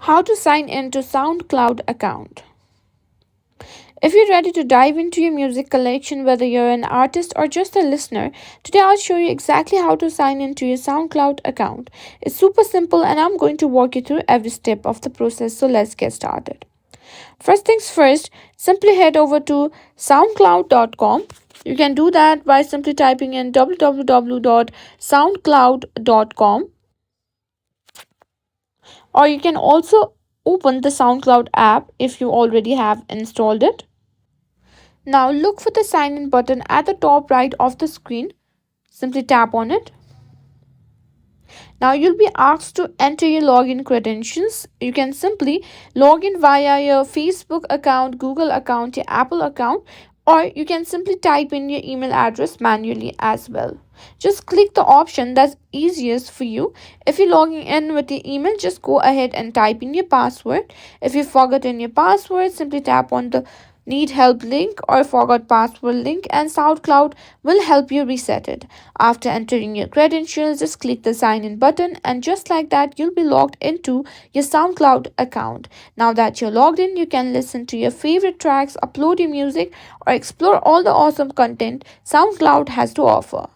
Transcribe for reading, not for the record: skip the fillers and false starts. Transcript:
How to sign in to SoundCloud account. If you're ready to dive into your music collection, whether you're an artist or just a listener, today I'll show you exactly how to sign into your SoundCloud account. It's super simple and I'm going to walk you through every step of the process, so let's get started. First things first, simply head over to soundcloud.com. You can do that by simply typing in www.soundcloud.com, or you can also open the SoundCloud app if you already have installed it. Now look for the sign in button at the top right of the screen. Simply tap on it. Now you'll be asked to enter your login credentials. You can simply log in via your Facebook account, Google account, your Apple account, or you can simply type in your email address manually as well. Just click the option that's easiest for you. If you're logging in with your email, just go ahead and type in your password. If you've forgotten your password, simply tap on the need help link or forgot password link and SoundCloud will help you reset it. After entering your credentials, just click the sign in button and just like that you'll be logged into your SoundCloud account. Now that you're logged in, you can listen to your favorite tracks, upload your music or explore all the awesome content SoundCloud has to offer.